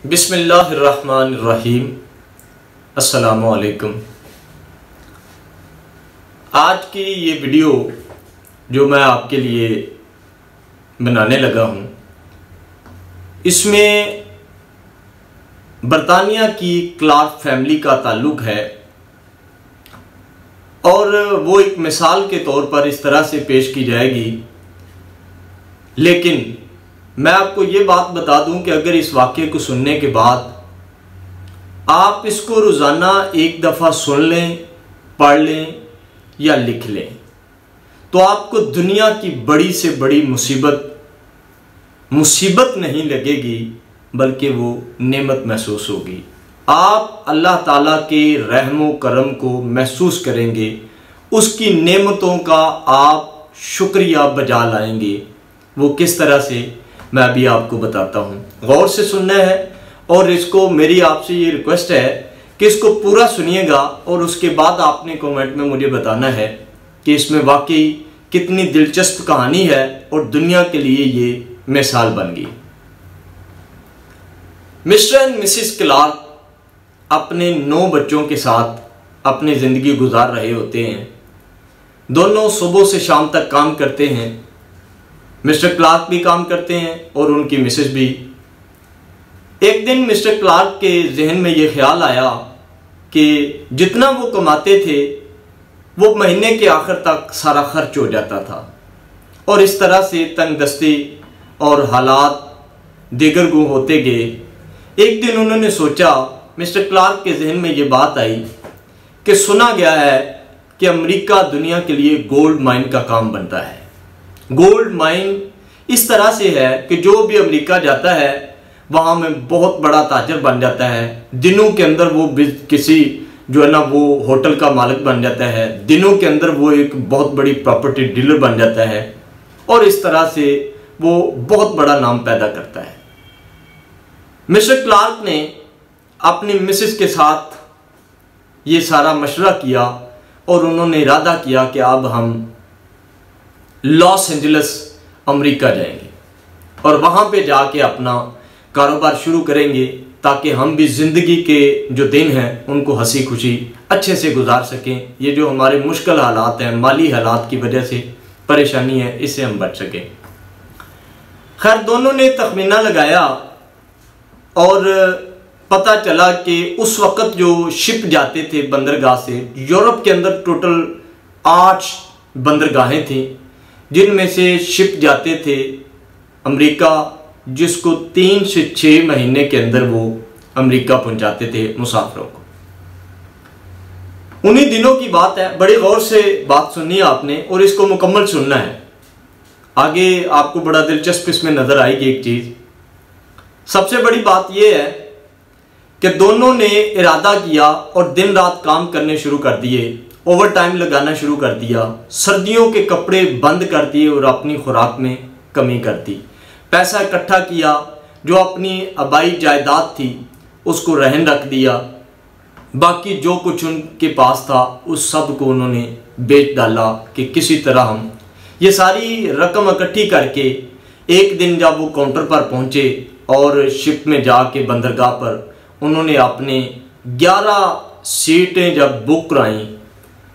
बिस्मिल्लाहिर्रहमानिर्रहीम। अस्सलामुअलैकुम। आज की ये वीडियो जो मैं आपके लिए बनाने लगा हूँ, इसमें बरतानिया की क्लार्क फैमिली का ताल्लुक़ है और वो एक मिसाल के तौर पर इस तरह से पेश की जाएगी। लेकिन मैं आपको ये बात बता दूं कि अगर इस वाक़े को सुनने के बाद आप इसको रोज़ाना एक दफ़ा सुन लें, पढ़ लें या लिख लें, तो आपको दुनिया की बड़ी से बड़ी मुसीबत नहीं लगेगी, बल्कि वो नेमत महसूस होगी। आप अल्लाह ताला के रहमो करम को महसूस करेंगे, उसकी नेमतों का आप शुक्रिया बजा लाएंगे। वो किस तरह से मैं अभी आपको बताता हूँ। गौर से सुनना है और इसको मेरी आपसे ये रिक्वेस्ट है कि इसको पूरा सुनिएगा और उसके बाद आपने कमेंट में मुझे बताना है कि इसमें वाकई कितनी दिलचस्प कहानी है और दुनिया के लिए ये मिसाल बन गई। मिस्टर एंड मिसिस क्लार्क अपने 9 बच्चों के साथ अपनी ज़िंदगी गुजार रहे होते हैं। दोनों सुबह से शाम तक काम करते हैं। मिस्टर क्लार्क भी काम करते हैं और उनकी मिसेस भी। एक दिन मिस्टर क्लार्क के जहन में ये ख्याल आया कि जितना वो कमाते थे वो महीने के आखिर तक सारा खर्च हो जाता था और इस तरह से तंगदस्ती और हालात दिगरगू होते गए। एक दिन उन्होंने सोचा, मिस्टर क्लार्क के जहन में ये बात आई कि सुना गया है कि अमेरिका दुनिया के लिए गोल्ड माइन का काम बनता है। गोल्ड माइन इस तरह से है कि जो भी अमेरिका जाता है वहाँ में बहुत बड़ा ताजर बन जाता है। दिनों के अंदर वो किसी जो है ना वो होटल का मालिक बन जाता है। दिनों के अंदर वो एक बहुत बड़ी प्रॉपर्टी डीलर बन जाता है और इस तरह से वो बहुत बड़ा नाम पैदा करता है। मिस्टर क्लार्क ने अपनी मिसेस के साथ ये सारा मशवरा किया और उन्होंने इरादा किया कि अब हम लॉस एंजलिस अमेरिका जाएंगे और वहाँ पे जाके अपना कारोबार शुरू करेंगे ताकि हम भी ज़िंदगी के जो दिन हैं उनको हंसी खुशी अच्छे से गुजार सकें। ये जो हमारे मुश्किल हालात हैं, माली हालात की वजह से परेशानी है, इससे हम बच सकें। खैर, दोनों ने तखमीना लगाया और पता चला कि उस वक़्त जो शिप जाते थे बंदरगाह से, यूरोप के अंदर टोटल 8 बंदरगाहें थीं, जिनमें से शिप जाते थे अमेरिका, जिसको 3 से 6 महीने के अंदर वो अमेरिका पहुंचाते थे मुसाफिरों को। उन्हीं दिनों की बात है। बड़े गौर से बात सुननी है आपने और इसको मुकम्मल सुनना है। आगे आपको बड़ा दिलचस्प इसमें नजर आएगी एक चीज। सबसे बड़ी बात यह है कि दोनों ने इरादा किया और दिन रात काम करने शुरू कर दिए, ओवर टाइम लगाना शुरू कर दिया, सर्दियों के कपड़े बंद कर दिए और अपनी खुराक में कमी कर दी। पैसा इकट्ठा किया, जो अपनी आबाई जायदाद थी उसको रहन रख दिया, बाकी जो कुछ उनके पास था उस सब को उन्होंने बेच डाला कि किसी तरह हम ये सारी रकम इकट्ठी करके एक दिन जब वो काउंटर पर पहुंचे और शिप में जाके बंदरगाह पर उन्होंने अपने 11 सीटें जब बुक कराई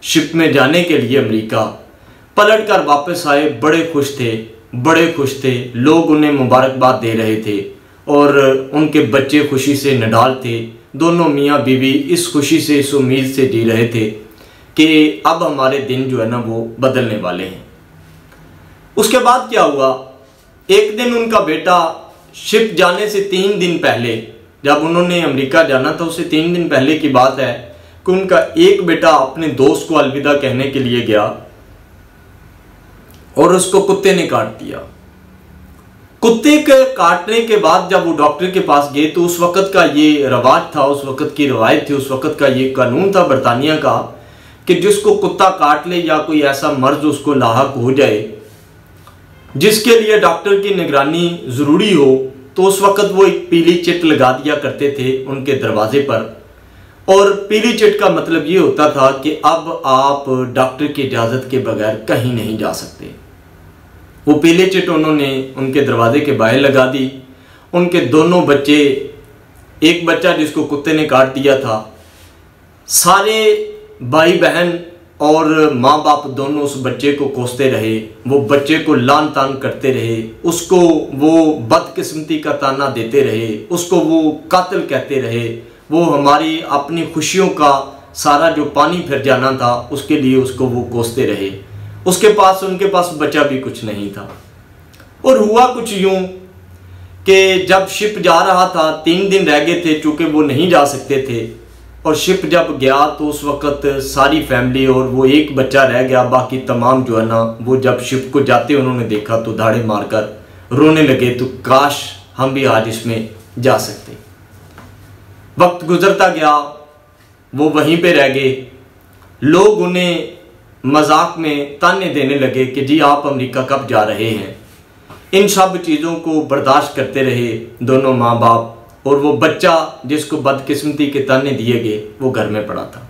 शिप में जाने के लिए अमेरिका, पलट कर वापस आए। बड़े खुश थे। लोग उन्हें मुबारकबाद दे रहे थे और उनके बच्चे खुशी से निडाल थे। दोनों मियाँ बीवी इस खुशी से, इस उम्मीद से जी रहे थे कि अब हमारे दिन जो है ना वो बदलने वाले हैं। उसके बाद क्या हुआ, एक दिन उनका बेटा शिप जाने से 3 दिन पहले, जब उन्होंने अमेरिका जाना था उससे 3 दिन पहले की बात है कि उनका एक बेटा अपने दोस्त को अलविदा कहने के लिए गया और उसको कुत्ते ने काट दिया। कुत्ते के काटने के बाद जब वो डॉक्टर के पास गए तो उस वक़्त का ये रवाज था, उस वक़्त की रवायत थी, उस वक़्त का ये कानून था बरतानिया का कि जिसको कुत्ता काट ले या कोई ऐसा मर्ज उसको लाहक हो जाए जिसके लिए डॉक्टर की निगरानी ज़रूरी हो, तो उस वक़्त वो एक पीली चिट लगा दिया करते थे उनके दरवाजे पर। और पीली चिट का मतलब ये होता था कि अब आप डॉक्टर की इजाज़त के बगैर कहीं नहीं जा सकते। वो पीली चिट उन्होंने उनके दरवाजे के बाहर लगा दी। उनके दोनों बच्चे एक बच्चा जिसको कुत्ते ने काट दिया था। सारे भाई बहन और माँ बाप दोनों उस बच्चे को कोसते रहे, वो बच्चे को लान तान करते रहे, उसको वो बदकिस्मती का ताना देते रहे, उसको वो कातिल कहते रहे, वो हमारी अपनी खुशियों का सारा जो पानी फिर जाना था उसके लिए उसको वो कोसते रहे। उनके पास बचा भी कुछ नहीं था। और हुआ कुछ यूं कि जब शिप जा रहा था, 3 दिन रह गए थे चूँकि वो नहीं जा सकते थे, और शिप जब गया तो उस वक़्त सारी फैमिली और वो एक बच्चा रह गया, बाकी तमाम जो है ना वो जब शिप को जाते उन्होंने देखा तो धाड़े मारकर रोने लगे, तो काश हम भी आज इसमें जा सकते। वक्त गुजरता गया, वो वहीं पे रह गए। लोग उन्हें मजाक में ताने देने लगे कि जी आप अमेरिका कब जा रहे हैं। इन सब चीज़ों को बर्दाश्त करते रहे दोनों माँ बाप, और वो बच्चा जिसको बदकिस्मती के ताने दिए गए वो घर में पड़ा था।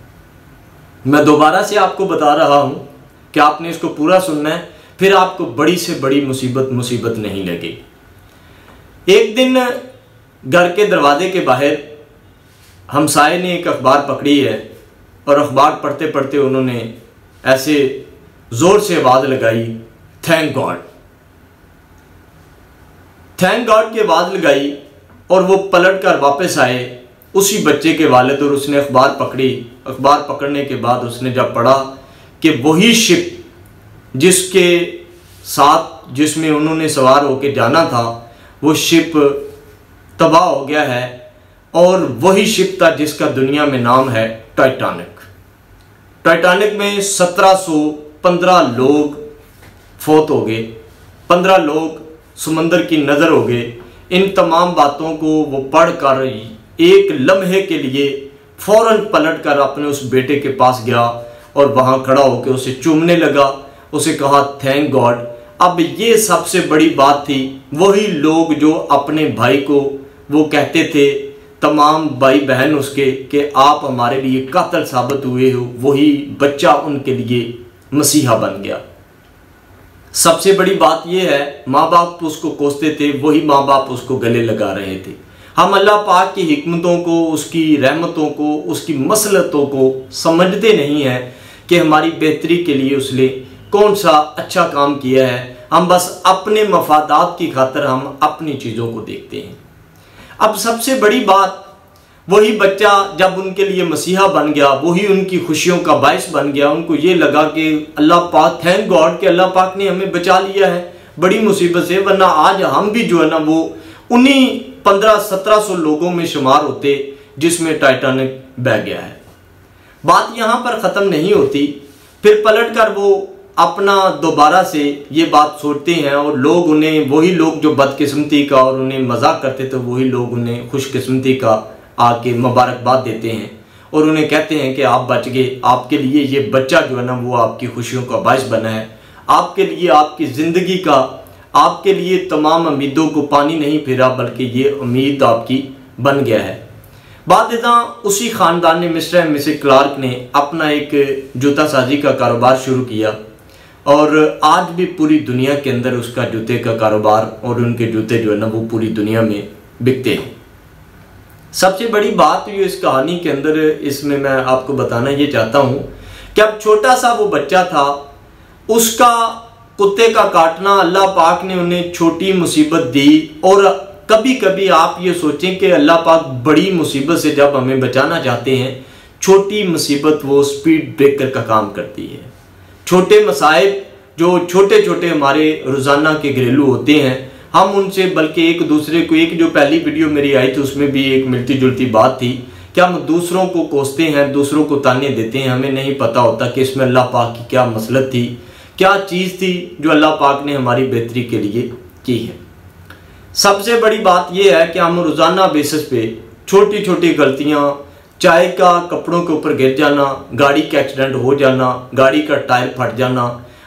मैं दोबारा से आपको बता रहा हूँ कि आपने इसको पूरा सुनना है, फिर आपको बड़ी से बड़ी मुसीबत नहीं लगे। एक दिन घर के दरवाजे के बाहर हमसाये ने एक अखबार पकड़ी है, और अखबार पढ़ते पढ़ते उन्होंने ऐसे ज़ोर से आवाज़ लगाई, थैंक गॉड। थैंक गॉड की आवाज़ लगाई, और वो पलट कर वापस आए उसी बच्चे के वालिद, और उसने अखबार पकड़ी। अखबार पकड़ने के बाद उसने जब पढ़ा कि वही शिप जिसके साथ जिसमें उन्होंने सवार होकर जाना था वो शिप तबाह हो गया है, और वही शिप था जिसका दुनिया में नाम है टाइटैनिक। टाइटैनिक में 1715 लोग फौत हो गए, 15 लोग समंदर की नज़र हो गए। इन तमाम बातों को वो पढ़कर एक लम्हे के लिए फौरन पलटकर अपने उस बेटे के पास गया और वहाँ खड़ा होकर उसे चूमने लगा, उसे कहा थैंक गॉड। अब ये सबसे बड़ी बात थी, वही लोग जो अपने भाई को वो कहते थे, तमाम भाई बहन उसके, कि आप हमारे लिए कातिल साबित हुए हो, वही बच्चा उनके लिए मसीहा बन गया। सबसे बड़ी बात यह है, माँ बाप उसको कोसते थे, वही माँ बाप उसको गले लगा रहे थे। हम अल्लाह पाक की हिकमतों को, उसकी रहमतों को, उसकी मसलतों को समझते नहीं हैं कि हमारी बेहतरी के लिए उसने कौन सा अच्छा काम किया है। हम बस अपने मफादात की खातिर हम अपनी चीज़ों को देखते हैं। अब सबसे बड़ी बात, वही बच्चा जब उनके लिए मसीहा बन गया, वही उनकी खुशियों का बायस बन गया। उनको ये लगा कि अल्लाह पाक, थैंक गॉड कि अल्लाह पाक ने हमें बचा लिया है बड़ी मुसीबत से, वरना आज हम भी जो है ना वो उन्हीं 1500-1700 लोगों में शुमार होते जिसमें टाइटैनिक बह गया है। बात यहाँ पर ख़त्म नहीं होती, फिर पलट कर वो अपना दोबारा से ये बात सोचते हैं, और लोग उन्हें, वही लोग जो बदकिस्मती का और उन्हें मजाक करते थे, वही लोग उन्हें खुशकिस्मती का आके मुबारकबाद देते हैं और उन्हें कहते हैं कि आप बच गए, आपके लिए ये बच्चा जो है ना वो आपकी खुशियों का बायस बना है, आपके लिए आपकी ज़िंदगी का, आपके लिए तमाम उम्मीदों को पानी नहीं फिरा, बल्कि ये उम्मीद आपकी बन गया है। बादशाह उसी ख़ानदान ने, मिस्टर एंड मिसेस क्लार्क ने अपना एक जूता साजी का कारोबार शुरू किया, और आज भी पूरी दुनिया के अंदर उसका जूते का कारोबार और उनके जूते जो है ना वो पूरी दुनिया में बिकते हैं। सबसे बड़ी बात जो इस कहानी के अंदर, इसमें मैं आपको बताना ये चाहता हूँ कि अब छोटा सा वो बच्चा था, उसका कुत्ते का काटना, अल्लाह पाक ने उन्हें छोटी मुसीबत दी। और कभी कभी आप ये सोचें कि अल्लाह पाक बड़ी मुसीबत से जब हमें बचाना चाहते हैं, छोटी मुसीबत वो स्पीड ब्रेकर का काम करती है। छोटे मसाइब जो छोटे छोटे हमारे रोज़ाना के घरेलू होते हैं, हम उनसे, बल्कि एक दूसरे को, एक जो पहली वीडियो मेरी आई थी उसमें भी एक मिलती जुलती बात थी कि हम दूसरों को कोसते हैं, दूसरों को ताने देते हैं, हमें नहीं पता होता कि इसमें अल्लाह पाक की क्या मसलहत थी, क्या चीज़ थी जो अल्लाह पाक ने हमारी बेहतरी के लिए की है। सबसे बड़ी बात यह है कि हम रोज़ाना बेसिस पे छोटी छोटी गलतियाँ, चाय का कपड़ों के ऊपर गिर जाना, गाड़ी का एक्सीडेंट हो जाना, गाड़ी का टायर फट जाना,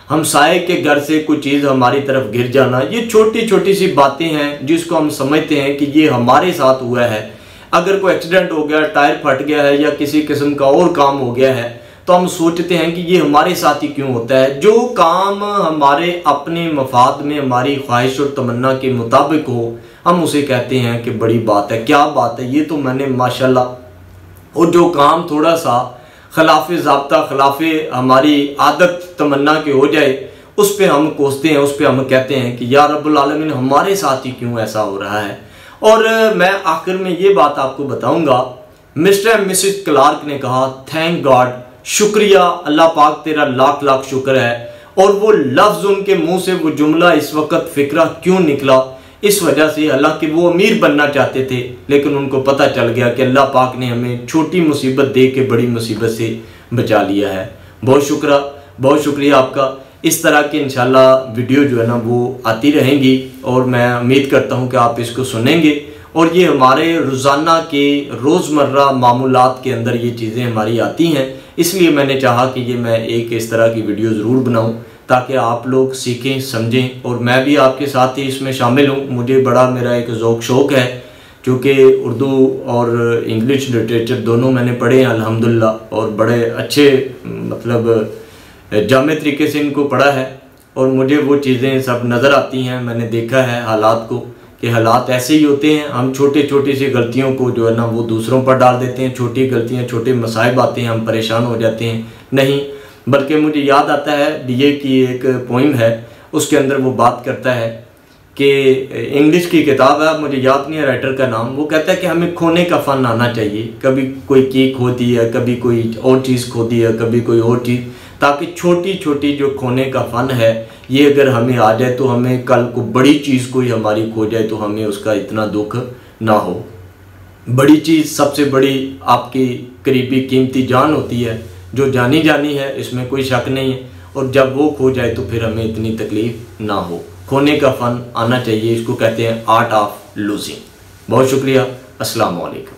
हमसाये के घर से कोई चीज़ हमारी तरफ गिर जाना, ये छोटी छोटी सी बातें हैं जिसको हम समझते हैं कि ये हमारे साथ हुआ है। अगर कोई एक्सीडेंट हो गया, टायर फट गया है या किसी किस्म का और काम हो गया है, तो हम सोचते हैं कि ये हमारे साथ ही क्यों होता है। जो काम हमारे अपने मफाद में, हमारी ख्वाहिश और तमन्ना के मुताबिक हो, हम उसे कहते हैं कि बड़ी बात है, क्या बात है, ये तो मैंने माशाल्लाह। और जो काम थोड़ा सा खिलाफ ज़ाब्ता, खिलाफ हमारी आदत तमन्ना के हो जाए, उस पर हम कोसते हैं, उस पर हम कहते हैं कि या रब्बुल आलमीन हमारे साथ ही क्यों ऐसा हो रहा है। और मैं आखिर में ये बात आपको बताऊंगा, मिस्टर एंड मिसेस क्लार्क ने कहा थैंक गॉड, शुक्रिया अल्लाह पाक तेरा लाख लाख शुक्र है। और वो लफ्ज़ उनके मुंह से, वो जुमला इस वक्त फिक्रा क्यों निकला, इस वजह से, हालांकि वो अमीर बनना चाहते थे, लेकिन उनको पता चल गया कि अल्लाह पाक ने हमें छोटी मुसीबत दे के बड़ी मुसीबत से बचा लिया है। बहुत शुक्रिया आपका। इस तरह के इंशाल्लाह वीडियो जो है ना वो आती रहेंगी और मैं उम्मीद करता हूँ कि आप इसको सुनेंगे। और ये हमारे रोज़ाना के रोज़मर्रा मामूलात के अंदर ये चीज़ें हमारी आती हैं, इसलिए मैंने चाहा कि ये मैं एक इस तरह की वीडियो ज़रूर बनाऊँ ताकि आप लोग सीखें, समझें, और मैं भी आपके साथ ही इसमें शामिल हूँ। मुझे बड़ा मेरा एक शौक़ है, क्योंकि उर्दू और इंग्लिश लिटरेचर दोनों मैंने पढ़े हैं अल्हम्दुलिल्लाह, और बड़े अच्छे मतलब जामे तरीके से इनको पढ़ा है। और मुझे वो चीज़ें सब नज़र आती हैं, मैंने देखा है हालात को कि हालात ऐसे ही होते हैं। हम छोटे छोटे सी गलतियों को जो है ना वो दूसरों पर डाल देते हैं, छोटी गलतियाँ, छोटे मसाइब आते हैं, हम परेशान हो जाते हैं। नहीं, बल्कि मुझे याद आता है डीए की एक पोइम है, उसके अंदर वो बात करता है कि इंग्लिश की किताब है, मुझे याद नहीं है राइटर का नाम, वो कहता है कि हमें खोने का फ़न आना चाहिए। कभी कोई की खो दी है, कभी कोई और चीज़ खो दी है, कभी कोई और चीज़, ताकि छोटी छोटी जो खोने का फ़न है ये अगर हमें आ जाए तो हमें कल को बड़ी चीज़ कोई हमारी खो जाए तो हमें उसका इतना दुख ना हो। बड़ी चीज़, सबसे बड़ी आपकी करीबी कीमती जान होती है, जो जानी जानी है, इसमें कोई शक नहीं है। और जब वो खो जाए तो फिर हमें इतनी तकलीफ़ ना हो। खोने का फ़न आना चाहिए, इसको कहते हैं आर्ट ऑफ लूजिंग। बहुत शुक्रिया, अस्सलाम वालेकुम।